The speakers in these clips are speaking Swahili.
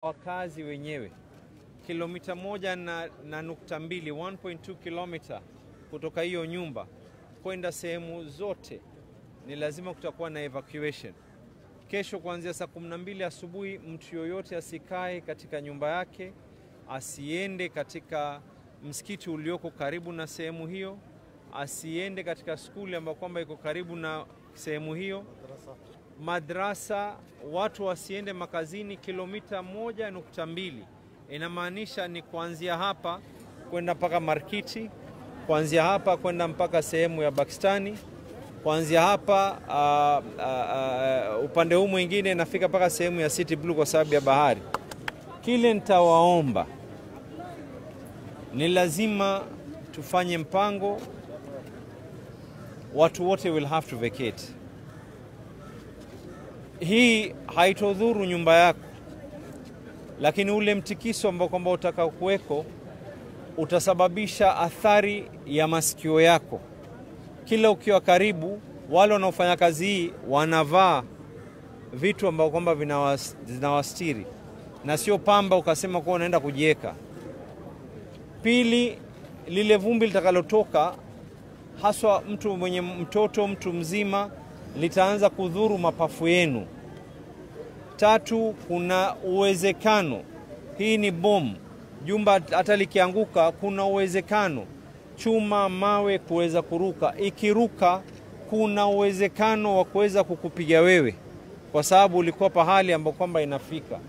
Wakazi wenyewe kilomita 1.2 1.2 kilomita kutoka hiyo nyumba kwenda sehemu zote ni lazima kutakuwa na evacuation. Kesho kuanzia saa 12 asubuhi mtu yoyote asikae katika nyumba yake, asiende katika msikiti ulioko karibu na sehemu hiyo, asiende katika skuli ambayo kwamba iko karibu na sehemu hiyo. Madrasa, watu wasiende makazini. Kilomita 1.2 inamaanisha ni kuanzia hapa kwenda mpaka Markiti, kuanzia hapa kwenda mpaka sehemu ya Pakistani, kuanzia hapa upande huu mwingine nafika mpaka sehemu ya City Blue kwa sababu ya bahari. Kile nitawaomba ni lazima tufanye mpango, watu wote will have to vacate. Hii haitodhuru nyumba yako, lakini ule mtikiso ambao kwamba utaka kuweko utasababisha athari ya masikio yako. Kila ukiwa karibu, wale wanaofanya kazi hii wanavaa vitu ambao kwamba vinawastiri na sio pamba ukasema kwa unaenda kujieka. Pili, lile vumbi litakalotoka, haswa mtu mwenye mtoto, mtu mzima, litaanza kudhuru mapafu yenu. Tatu, kuna uwezekano, hii ni bomu, jumba hata likianguka kuna uwezekano chuma, mawe kuweza kuruka. Ikiruka kuna uwezekano wa kuweza kukupiga wewe kwa sababu ulikuwa pahali ambapo kwamba inafika.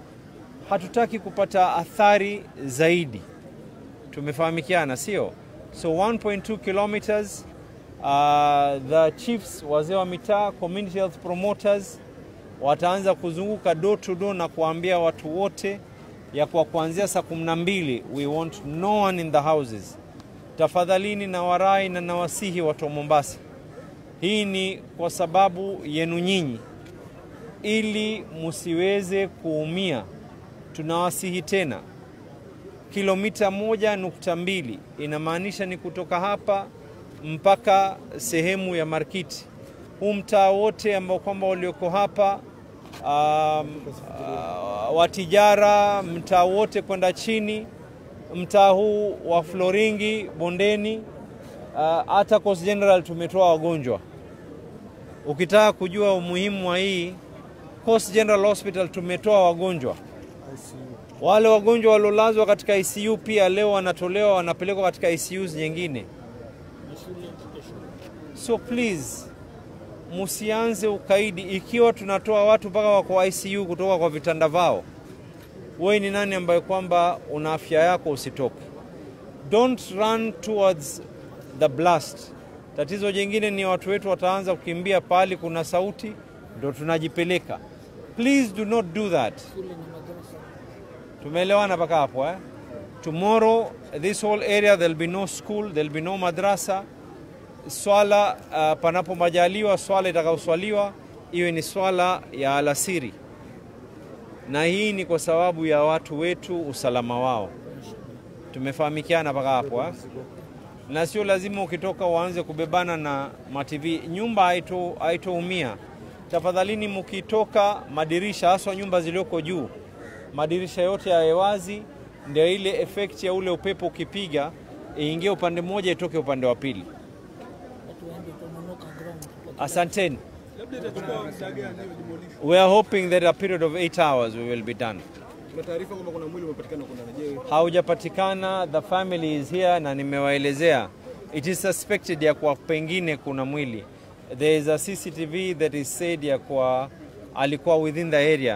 Hatutaki kupata athari zaidi. Tumefahamikiana, sio? So 1.2 kilometers, the chiefs, wazee wa mitaa, community health promoters wataanza kuzunguka door to door na kuambia watu wote ya kwa kuanzia saa 12 we want no one in the houses. Tafadhalini na warai na nawasihi watu wa Mombasa, hii ni kwa sababu yenu nyinyi, ili musiweze kuumia. Tunawasihi tena, kilomita 1.2 inamaanisha ni kutoka hapa mpaka sehemu ya Markiti. Huu mtaa wote ambao kwamba walioko hapa, watijara, mtaa wote kwenda chini, mtaa huu wa Floringi, Bondeni, hata Coast General tumetoa wagonjwa. Ukitaka kujua umuhimu wa hii, Coast General Hospital tumetoa wagonjwa. Wale wagonjwa walolazwa katika ICU pia leo wanatolewa, wanapelekwa katika ICUs nyingine. So please, musianze ukaidi. Ikiwa tunatoa watu mpaka wako ICU kutoka kwa vitanda vao, wewe ni nani ambaye kwamba una afya yako usitoke? Don't run towards the blast. Tatizo jingine ni watu wetu wataanza kukimbia pali kuna sauti ndio tunajipeleka. Please do not do that. Tumeelewana mpaka hapo, eh? Tomorrow this whole area there'll be no school, there'll be no madrasa. Swala panapo majaliwa, swala itakayoswaliwa iwe ni swala ya alasiri, na hii ni kwa sababu ya watu wetu, usalama wao. Tumefahamikiana mpaka hapo, eh? Na sio lazima ukitoka uanze kubebana na ma-TV. Nyumba haitoumia. Tafadhalini mkitoka, madirisha, haswa nyumba zilioko juu, madirisha yote yawe wazi, ndio ile effect ya ule upepo ukipiga iingie upande mmoja itoke upande wa pili. Asanteni. We are hoping that a period of 8 hours we will be done. Haujapatikana, the family is here na nimewaelezea. It is suspected ya kwa pengine kuna mwili. There is a CCTV that is said ya kwa alikuwa within the area.